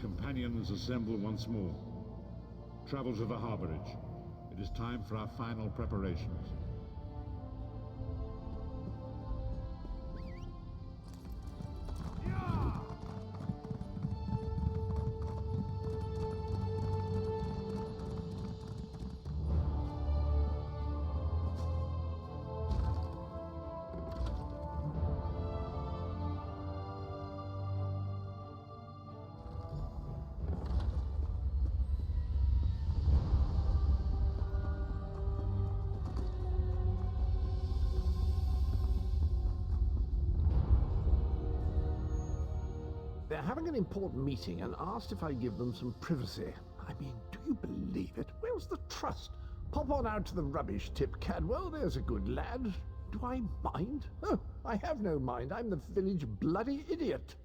Companions assemble once more. Travel to the harborage. It is time for our final preparations. They're having an important meeting and asked if I give them some privacy. I mean, do you believe it? Where's the trust? Pop on out to the rubbish tip, Cadwell. There's a good lad. Do I mind? Oh, I have no mind. I'm the village bloody idiot.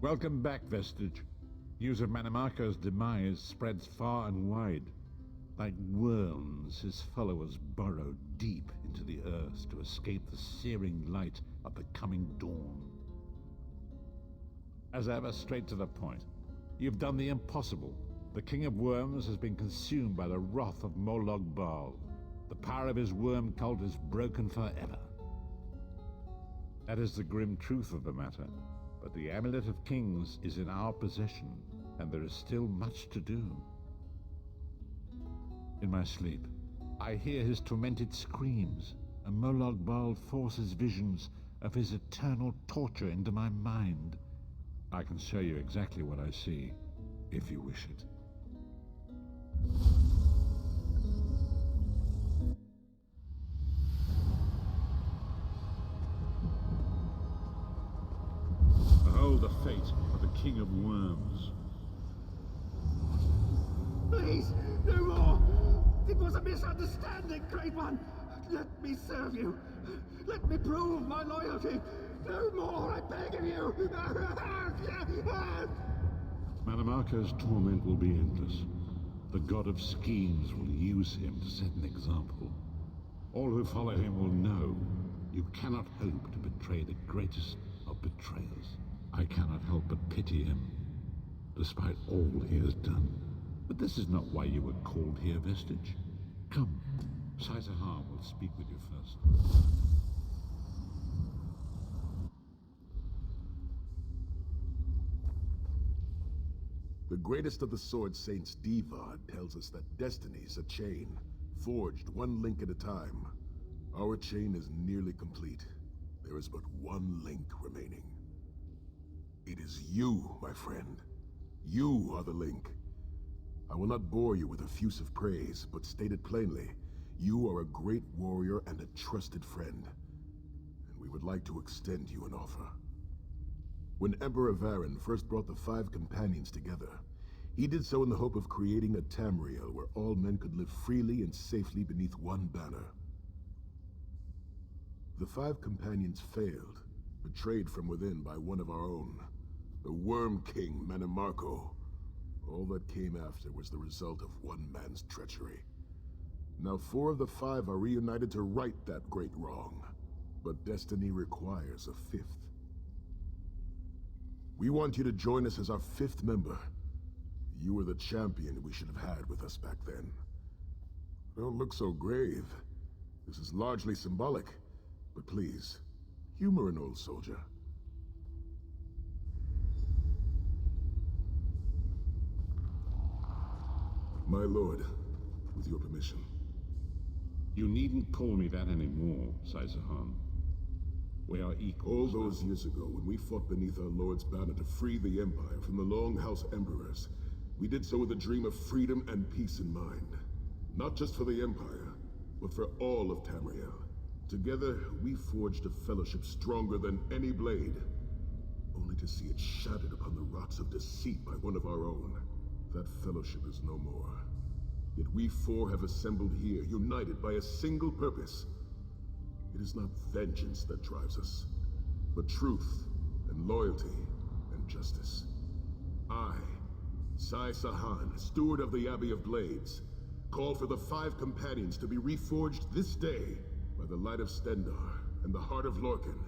Welcome back, Vestige. News of Manimarco's demise spreads far and wide. Like worms, his followers burrow deep into the earth to escape the searing light of the coming dawn. As ever, straight to the point. You've done the impossible. The King of Worms has been consumed by the wrath of Molog Baal. The power of his worm cult is broken forever. That is the grim truth of the matter. But the Amulet of Kings is in our possession, and there is still much to do. In my sleep, I hear his tormented screams, and Molog Baal forces visions of his eternal torture into my mind. I can show you exactly what I see, if you wish it. Behold the fate of the King of Worms. Please, no more! It was a misunderstanding, Great One! Let me serve you! Let me prove my loyalty! No more, I beg of you! Manimarco's torment will be endless. The god of schemes will use him to set an example. All who follow him will know you cannot hope to betray the greatest of betrayers. I cannot help but pity him, despite all he has done. But this is not why you were called here, Vestige. Come, Saitahar will speak with you first. The greatest of the Sword Saints, Divad, tells us that destiny's a chain, forged one link at a time. Our chain is nearly complete. There is but one link remaining. It is you, my friend. You are the link. I will not bore you with effusive praise, but state it plainly. You are a great warrior and a trusted friend, and we would like to extend you an offer. When Emperor Varen first brought the 5 Companions together, he did so in the hope of creating a Tamriel where all men could live freely and safely beneath one banner. The 5 Companions failed, betrayed from within by one of our own, the Worm King Manimarco. All that came after was the result of one man's treachery. Now 4 of the 5 are reunited to right that great wrong, but destiny requires a 5th. We want you to join us as our 5th member. You were the champion we should have had with us back then. Don't look so grave. This is largely symbolic, but please, humor an old soldier. My lord, with your permission. You needn't call me that anymore, Saizahan. We are All equals. those years ago, when we fought beneath our lord's banner to free the Empire from the Longhouse Emperors, we did so with a dream of freedom and peace in mind. Not just for the Empire, but for all of Tamriel. Together, we forged a fellowship stronger than any blade, only to see it shattered upon the rocks of deceit by one of our own. That fellowship is no more. Yet we 4 have assembled here, united by a single purpose. It is not vengeance that drives us, but truth and loyalty and justice. I, Saizahan, steward of the Abbey of Blades, call for the 5 Companions to be reforged this day by the light of Stendarr and the heart of Lorcan.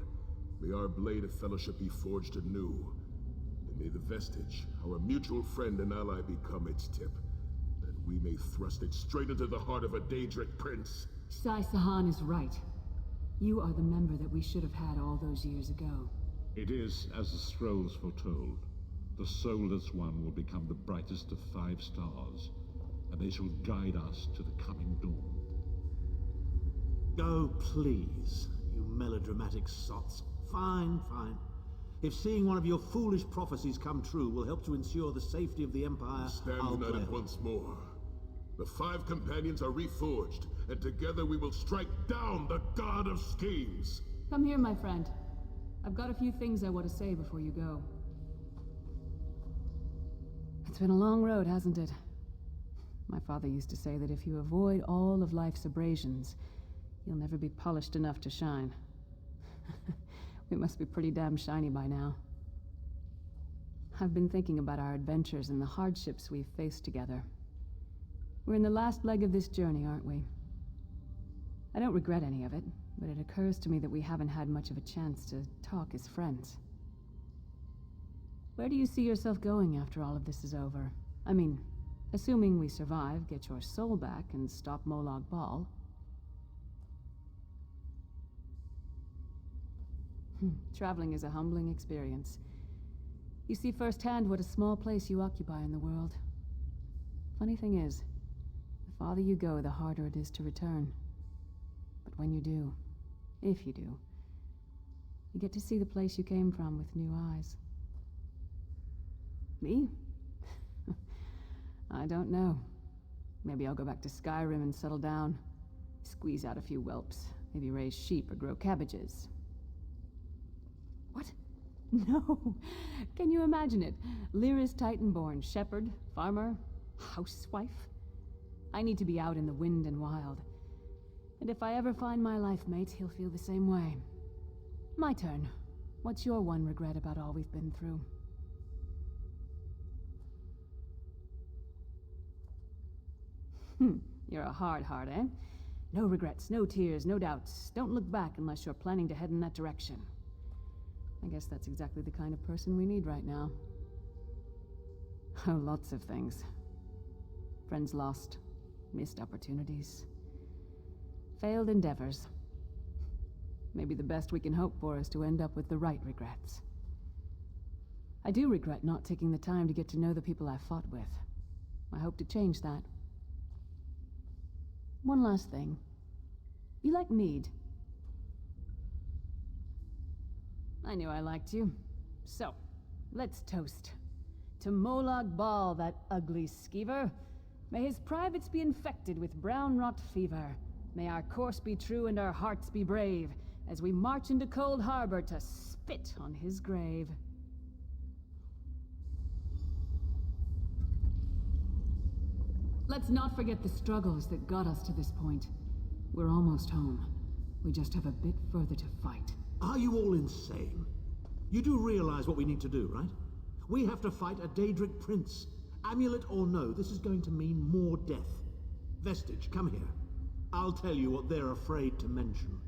May our blade of fellowship be forged anew, and may the vestige, our mutual friend and ally, become its tip, that we may thrust it straight into the heart of a Daedric prince. Saizahan is right. You are the member that we should have had all those years ago. It is as the scrolls foretold. The soulless one will become the brightest of 5 stars, and they shall guide us to the coming dawn. Oh, please, you melodramatic sots. Fine, fine. If seeing one of your foolish prophecies come true will help to ensure the safety of the Empire, Stand I'll play united along. once more. The 5 Companions are reforged, and together we will strike down the God of Schemes! Come here, my friend. I've got a few things I want to say before you go. It's been a long road, hasn't it? My father used to say that if you avoid all of life's abrasions, you'll never be polished enough to shine. We must be pretty damn shiny by now. I've been thinking about our adventures and the hardships we've faced together. We're in the last leg of this journey, aren't we? I don't regret any of it, but it occurs to me that we haven't had much of a chance to talk as friends. Where do you see yourself going after all of this is over? I mean, assuming we survive, get your soul back, and stop Molag Bal. Traveling is a humbling experience. You see firsthand what a small place you occupy in the world. Funny thing is, the farther you go, the harder it is to return. But when you do, if you do, you get to see the place you came from with new eyes. Me? I don't know. Maybe I'll go back to Skyrim and settle down. Squeeze out a few whelps. Maybe raise sheep or grow cabbages. What? No! Can you imagine it? Lyra's Titanborn, shepherd, farmer, housewife? I need to be out in the wind and wild. And if I ever find my life mate, he'll feel the same way. My turn. What's your one regret about all we've been through? You're a hard heart, eh? No regrets, no tears, no doubts. Don't look back unless you're planning to head in that direction. I guess that's exactly the kind of person we need right now. Oh, lots of things. Friends lost, missed opportunities, failed endeavors. Maybe the best we can hope for is to end up with the right regrets. I do regret not taking the time to get to know the people I fought with. I hope to change that. One last thing. You like mead? I knew I liked you. So, let's toast. To Molag Bal, that ugly skeever. May his privates be infected with brown rot fever. May our course be true and our hearts be brave, as we march into Cold Harbor to spit on his grave. Let's not forget the struggles that got us to this point. We're almost home. We just have a bit further to fight. Are you all insane? You do realize what we need to do, right? We have to fight a Daedric prince. Amulet or no, this is going to mean more death. Vestige, come here. I'll tell you what they're afraid to mention.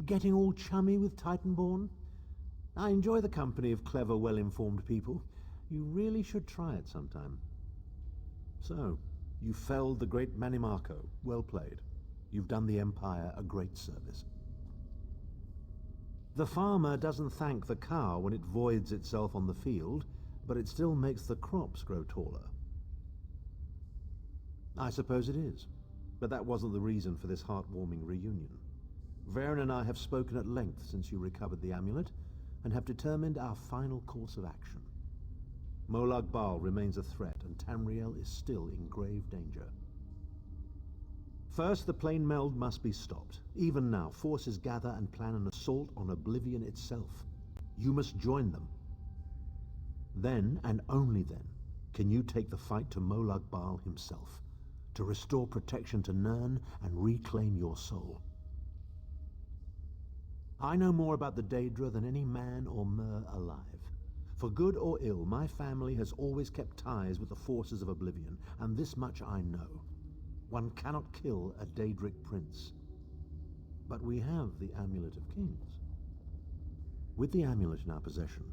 Getting all chummy with Titanborn? I enjoy the company of clever, well-informed people. You really should try it sometime. So, you felled the great Manimarco. Well played. You've done the Empire a great service. The farmer doesn't thank the cow when it voids itself on the field, but it still makes the crops grow taller. I suppose it is, but that wasn't the reason for this heartwarming reunion. Varen and I have spoken at length since you recovered the amulet, and have determined our final course of action. Molag Bal remains a threat, and Tamriel is still in grave danger. First, the plane meld must be stopped. Even now, forces gather and plan an assault on Oblivion itself. You must join them. Then, and only then, can you take the fight to Molag Bal himself, to restore protection to Nirn and reclaim your soul. I know more about the Daedra than any man or mer alive. For good or ill, my family has always kept ties with the forces of Oblivion, and this much I know. One cannot kill a Daedric prince. But we have the Amulet of Kings. With the amulet in our possession,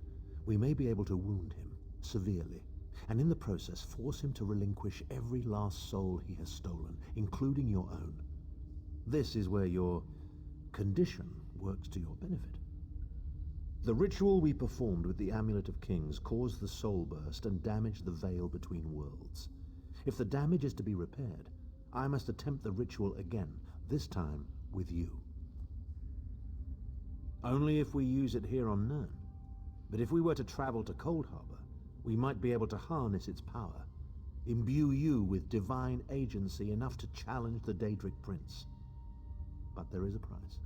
we may be able to wound him severely, and in the process force him to relinquish every last soul he has stolen, including your own. This is where your condition works to your benefit. The ritual we performed with the Amulet of Kings caused the soul burst and damaged the veil between worlds. If the damage is to be repaired, I must attempt the ritual again, this time with you. Only if we use it here on Nirn. But if we were to travel to Cold Harbor, we might be able to harness its power, imbue you with divine agency enough to challenge the Daedric Prince. But there is a price.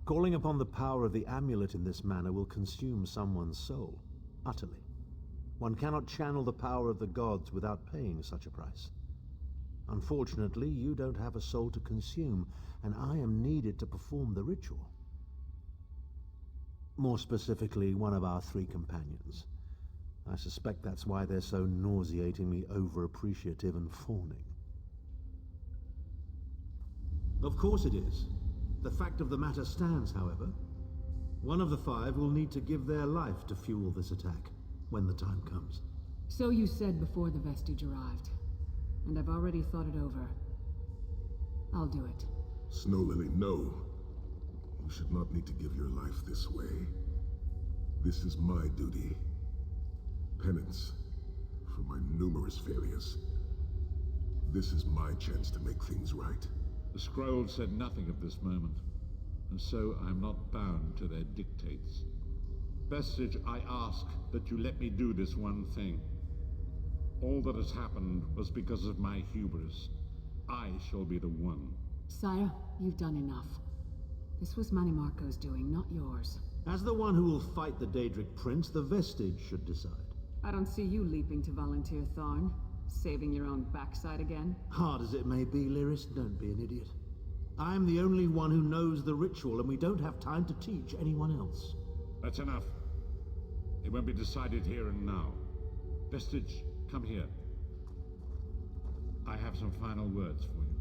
Calling upon the power of the amulet in this manner will consume someone's soul, utterly. One cannot channel the power of the gods without paying such a price. Unfortunately, you don't have a soul to consume, and I am needed to perform the ritual. More specifically, one of our 3 companions. I suspect that's why they're so nauseatingly over-appreciative and fawning. Of course it is. The fact of the matter stands, however. One of the 5 will need to give their life to fuel this attack, when the time comes. So you said before the vestige arrived, and I've already thought it over. I'll do it. Snow Lily, no. You should not need to give your life this way. This is my duty. Penance for my numerous failures. This is my chance to make things right. The scroll said nothing of this moment, and so I'm not bound to their dictates. Vestige, I ask that you let me do this one thing. All that has happened was because of my hubris. I shall be the one. Sire, you've done enough. This was Manimarco's doing, not yours. As the one who will fight the Daedric Prince, the Vestige should decide. I don't see you leaping to volunteer, Thorn. Saving your own backside again? Hard as it may be, Lyris, don't be an idiot. I'm the only one who knows the ritual, and we don't have time to teach anyone else. That's enough. It won't be decided here and now. Vestige, come here. I have some final words for you.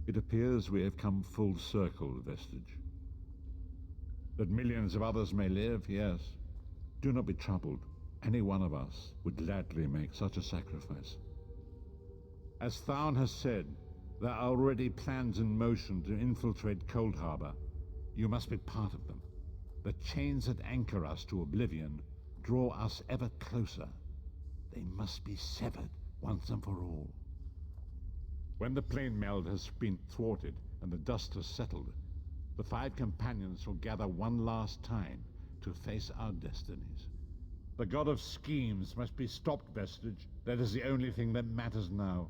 It appears we have come full circle, Vestige. That millions of others may live, yes. Do not be troubled. Any one of us would gladly make such a sacrifice. As Thaun has said, There are already plans in motion to infiltrate Cold Harbor. You must be part of them. The chains that anchor us to oblivion draw us ever closer. They must be severed once and for all. When the plane meld has been thwarted and the dust has settled, the 5 companions will gather one last time to face our destinies. The god of schemes must be stopped, Vestige. That is the only thing that matters now.